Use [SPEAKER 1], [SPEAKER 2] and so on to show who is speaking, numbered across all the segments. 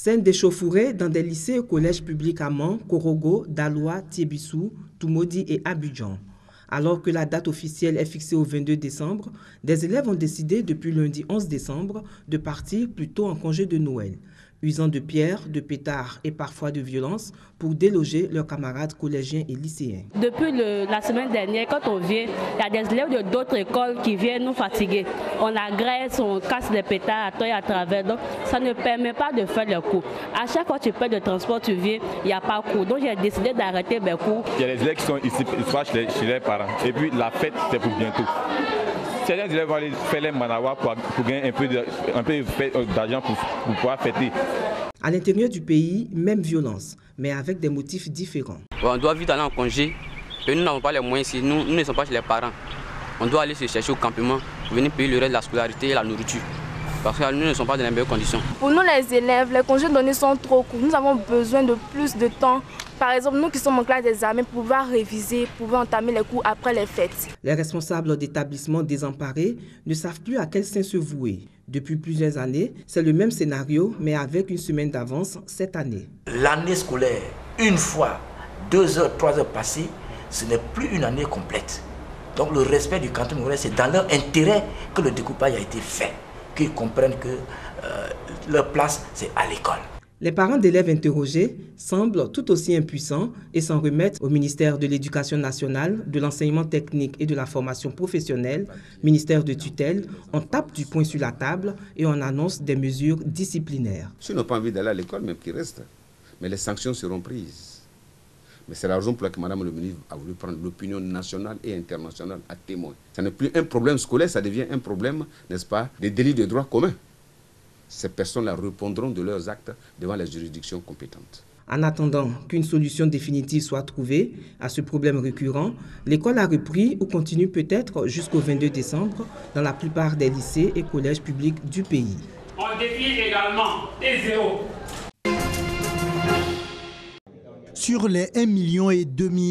[SPEAKER 1] Scène d'échauffourée dans des lycées et collèges publics à Mans, Korogo, Daloa, Tiébissou, Toumoudi et Abidjan. Alors que la date officielle est fixée au 22 décembre, des élèves ont décidé depuis lundi 11 décembre de partir plus tôt en congé de Noël, usant de pierres, de pétards et parfois de violence pour déloger leurs camarades collégiens et lycéens.
[SPEAKER 2] Depuis la semaine dernière, quand on vient, il y a des élèves d'autres écoles qui viennent nous fatiguer. On agresse, on casse les pétards à toi et à travers, donc ça ne permet pas de faire les cours. À chaque fois que tu perds de transport, tu viens, il n'y a pas de cours. Donc j'ai décidé d'arrêter mes cours.
[SPEAKER 3] Il y a des élèves qui sont ici, ils sont chez leurs parents. Et puis la fête, c'est pour bientôt. Certains élèves vont aller faire les manawa pour gagner un peu d'argent pour pouvoir fêter.
[SPEAKER 1] À l'intérieur du pays, même violence, mais avec des motifs différents.
[SPEAKER 4] On doit vite aller en congé. Et nous n'avons pas les moyens ici, nous ne sommes pas chez les parents. On doit aller se chercher au campement pour venir payer le reste de la scolarité et la nourriture. Parce que nous ne sommes pas dans les meilleures conditions.
[SPEAKER 5] Pour nous les élèves, les congés donnés sont trop courts. Nous avons besoin de plus de temps. Par exemple, nous qui sommes en classe d'examen, pouvoir réviser, pouvoir entamer les cours après les fêtes.
[SPEAKER 1] Les responsables d'établissements désemparés ne savent plus à quel sein se vouer. Depuis plusieurs années, c'est le même scénario, mais avec une semaine d'avance cette année.
[SPEAKER 6] L'année scolaire, une fois, 2 heures, 3 heures passées, ce n'est plus une année complète. Donc le respect du canton, c'est dans leur intérêt que le découpage a été fait, qu'ils comprennent que leur place, c'est à l'école.
[SPEAKER 1] Les parents d'élèves interrogés semblent tout aussi impuissants et s'en remettent au ministère de l'Éducation nationale, de l'enseignement technique et de la formation professionnelle, ministère de tutelle. On tape du poing sur la table et on annonce des mesures disciplinaires.
[SPEAKER 7] S'ils n'ont pas envie d'aller à l'école, même qu'ils restent. Mais les sanctions seront prises. Mais c'est la raison pour laquelle Madame le ministre a voulu prendre l'opinion nationale et internationale à témoin. Ce n'est plus un problème scolaire, ça devient un problème, n'est-ce pas, des délits de droit commun. Ces personnes-là répondront de leurs actes devant les juridictions compétentes.
[SPEAKER 1] En attendant qu'une solution définitive soit trouvée à ce problème récurrent, l'école a repris ou continue peut-être jusqu'au 22 décembre dans la plupart des lycées et collèges publics du pays.
[SPEAKER 8] On défie également des zéros.
[SPEAKER 9] Sur les 1,5 million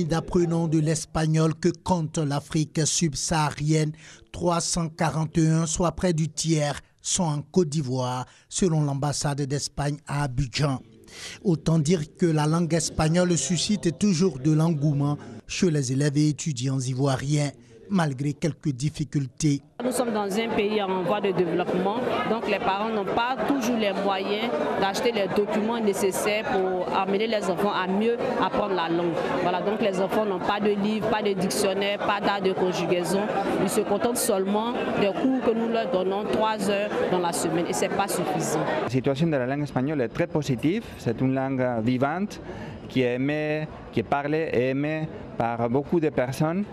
[SPEAKER 9] d'apprenants de l'espagnol que compte l'Afrique subsaharienne, 341, soit près du tiers, sont en Côte d'Ivoire, selon l'ambassade d'Espagne à Abidjan. Autant dire que la langue espagnole suscite toujours de l'engouement chez les élèves et étudiants ivoiriens, malgré quelques difficultés.
[SPEAKER 2] Nous sommes dans un pays en voie de développement, donc les parents n'ont pas toujours les moyens d'acheter les documents nécessaires pour amener les enfants à mieux apprendre la langue. Voilà, donc les enfants n'ont pas de livres, pas de dictionnaire, pas d'art de conjugaison. Ils se contentent seulement des cours que nous leur donnons 3 heures dans la semaine et ce n'est pas suffisant.
[SPEAKER 10] La situation de la langue espagnole est très positive. C'est une langue vivante qui est aimée, qui est parlée et aimée par beaucoup de personnes,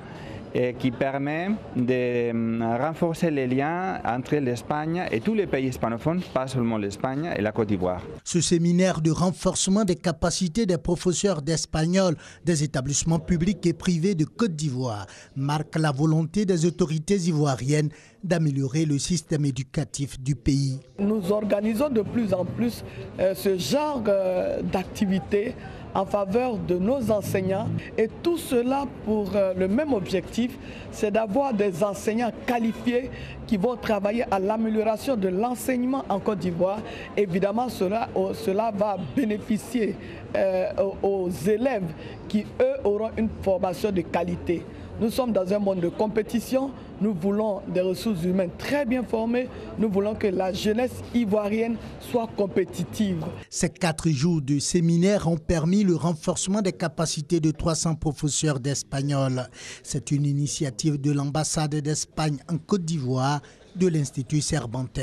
[SPEAKER 10] et qui permet de renforcer les liens entre l'Espagne et tous les pays hispanophones, pas seulement l'Espagne et la Côte d'Ivoire.
[SPEAKER 9] Ce séminaire de renforcement des capacités des professeurs d'espagnol des établissements publics et privés de Côte d'Ivoire marque la volonté des autorités ivoiriennes d'améliorer le système éducatif du pays.
[SPEAKER 11] Nous organisons de plus en plus ce genre d'activités en faveur de nos enseignants et tout cela pour le même objectif, c'est d'avoir des enseignants qualifiés qui vont travailler à l'amélioration de l'enseignement en Côte d'Ivoire. Évidemment, cela va bénéficier aux élèves qui, eux, auront une formation de qualité. Nous sommes dans un monde de compétition, nous voulons des ressources humaines très bien formées, nous voulons que la jeunesse ivoirienne soit compétitive.
[SPEAKER 9] Ces 4 jours de séminaire ont permis le renforcement des capacités de 300 professeurs d'espagnol. C'est une initiative de l'ambassade d'Espagne en Côte d'Ivoire, de l'Institut Cervantes,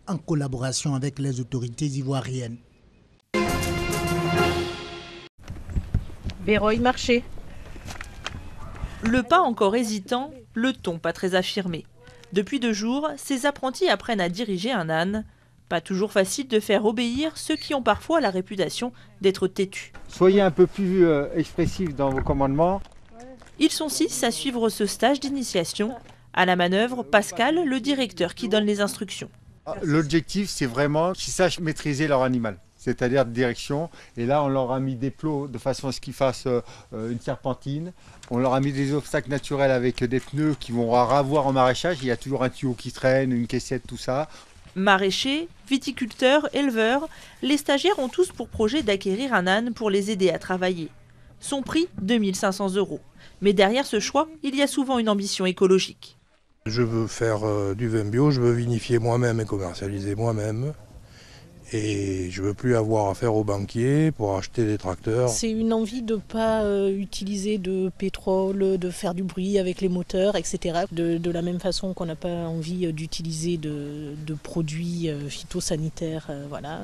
[SPEAKER 9] en collaboration avec les autorités ivoiriennes.
[SPEAKER 12] Véroï Marché.
[SPEAKER 13] Le pas encore hésitant, le ton pas très affirmé. Depuis 2 jours, ces apprentis apprennent à diriger un âne. Pas toujours facile de faire obéir ceux qui ont parfois la réputation d'être têtus.
[SPEAKER 14] Soyez un peu plus expressifs dans vos commandements.
[SPEAKER 13] Ils sont 6 à suivre ce stage d'initiation. À la manœuvre, Pascal, le directeur qui donne les instructions.
[SPEAKER 14] L'objectif, c'est vraiment qu'ils sachent maîtriser leur animal, c'est-à-dire de direction. Et là, on leur a mis des plots de façon à ce qu'ils fassent une serpentine. On leur a mis des obstacles naturels avec des pneus qui vont avoir en maraîchage. Il y a toujours un tuyau qui traîne, une caissette, tout ça.
[SPEAKER 13] Maraîchers, viticulteurs, éleveurs, les stagiaires ont tous pour projet d'acquérir un âne pour les aider à travailler. Son prix, 2 500 €. Mais derrière ce choix, il y a souvent une ambition écologique.
[SPEAKER 12] Je veux faire du vin bio, je veux vinifier moi-même et commercialiser moi-même. Et je ne veux plus avoir affaire aux banquiers pour acheter des tracteurs.
[SPEAKER 15] C'est une envie de ne pas utiliser de pétrole, de faire du bruit avec les moteurs, etc. De la même façon qu'on n'a pas envie d'utiliser de produits phytosanitaires. Voilà.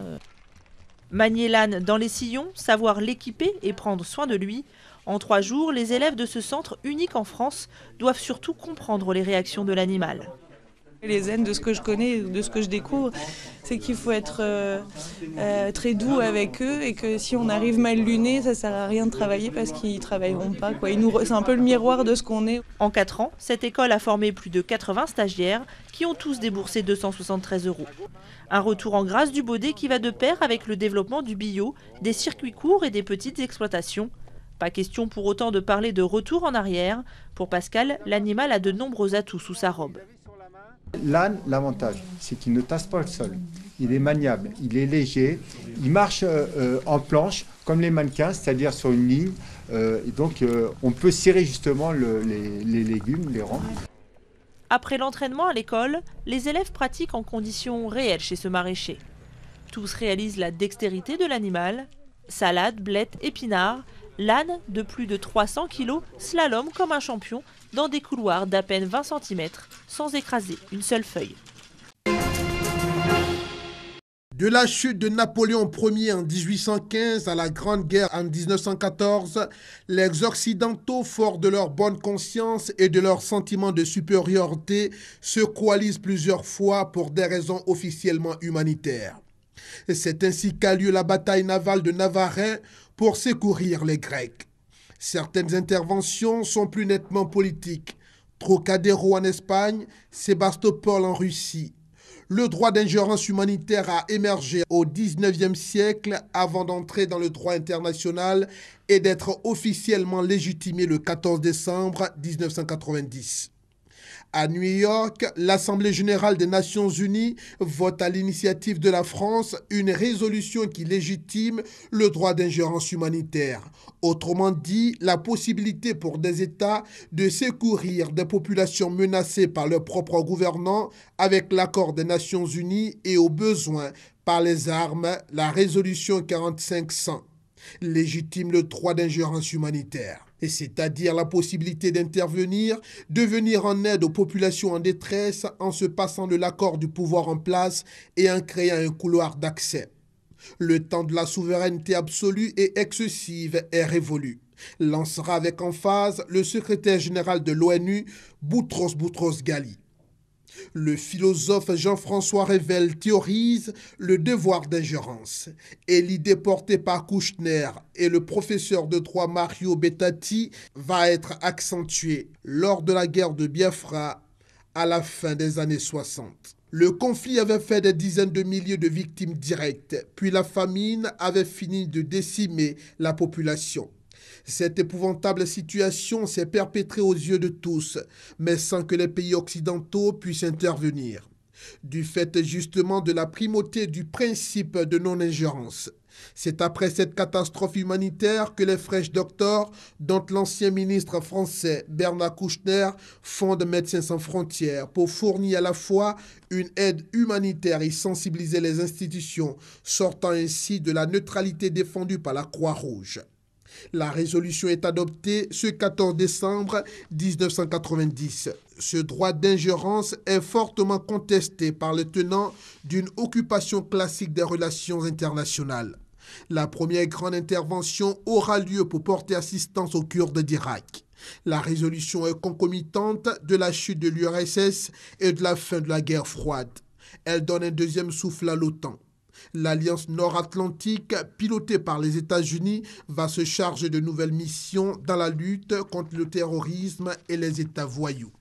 [SPEAKER 13] Manier l'âne dans les sillons, savoir l'équiper et prendre soin de lui. En 3 jours, les élèves de ce centre unique en France doivent surtout comprendre les réactions de l'animal.
[SPEAKER 16] Les ânes, de ce que je connais, de ce que je découvre, c'est qu'il faut être très doux avec eux et que si on arrive mal luné, ça ne sert à rien de travailler parce qu'ils ne travailleront pas. C'est un peu le miroir de ce qu'on est.
[SPEAKER 13] En 4 ans, cette école a formé plus de 80 stagiaires qui ont tous déboursé 273 €. Un retour en grâce du Baudet qui va de pair avec le développement du bio, des circuits courts et des petites exploitations. Pas question pour autant de parler de retour en arrière. Pour Pascal, l'animal a de nombreux atouts sous sa robe.
[SPEAKER 14] L'âne, l'avantage, c'est qu'il ne tasse pas le sol. Il est maniable, il est léger, il marche en planche comme les mannequins, c'est-à-dire sur une ligne. Et donc on peut serrer justement les légumes, les rangs.
[SPEAKER 13] Après l'entraînement à l'école, les élèves pratiquent en conditions réelles chez ce maraîcher. Tous réalisent la dextérité de l'animal. Salade, blettes, épinards. L'âne, de plus de 300 kg, slalom comme un champion dans des couloirs d'à peine 20 cm, sans écraser une seule feuille.
[SPEAKER 17] De la chute de Napoléon Ier en 1815 à la Grande Guerre en 1914, les Occidentaux, forts de leur bonne conscience et de leur sentiment de supériorité, se coalisent plusieurs fois pour des raisons officiellement humanitaires. C'est ainsi qu'a lieu la bataille navale de Navarin pour secourir les Grecs. Certaines interventions sont plus nettement politiques. Trocadéro en Espagne, Sébastopol en Russie. Le droit d'ingérence humanitaire a émergé au XIXe siècle avant d'entrer dans le droit international et d'être officiellement légitimé le 14 décembre 1990. À New York, l'Assemblée générale des Nations unies vote à l'initiative de la France une résolution qui légitime le droit d'ingérence humanitaire. Autrement dit, la possibilité pour des États de secourir des populations menacées par leurs propres gouvernants avec l'accord des Nations unies et au besoin par les armes, la résolution 4500 légitime le droit d'ingérence humanitaire. C'est-à-dire la possibilité d'intervenir, de venir en aide aux populations en détresse en se passant de l'accord du pouvoir en place et en créant un couloir d'accès. Le temps de la souveraineté absolue et excessive est révolu, lancera avec emphase le secrétaire général de l'ONU, Boutros Boutros-Ghali. Le philosophe Jean-François Revel théorise le devoir d'ingérence et l'idée portée par Kouchner et le professeur de droit Mario Bettati va être accentuée lors de la guerre de Biafra à la fin des années 60. Le conflit avait fait des dizaines de milliers de victimes directes, puis la famine avait fini de décimer la population. Cette épouvantable situation s'est perpétrée aux yeux de tous, mais sans que les pays occidentaux puissent intervenir. Du fait justement de la primauté du principe de non-ingérence. C'est après cette catastrophe humanitaire que les Fresh Doctors, dont l'ancien ministre français Bernard Kouchner, fondent Médecins sans frontières pour fournir à la fois une aide humanitaire et sensibiliser les institutions, sortant ainsi de la neutralité défendue par la Croix-Rouge. La résolution est adoptée ce 14 décembre 1990. Ce droit d'ingérence est fortement contesté par les tenants d'une occupation classique des relations internationales. La première grande intervention aura lieu pour porter assistance aux Kurdes d'Irak. La résolution est concomitante de la chute de l'URSS et de la fin de la guerre froide. Elle donne un deuxième souffle à l'OTAN. L'Alliance nord-atlantique, pilotée par les États-Unis, va se charger de nouvelles missions dans la lutte contre le terrorisme et les États voyous.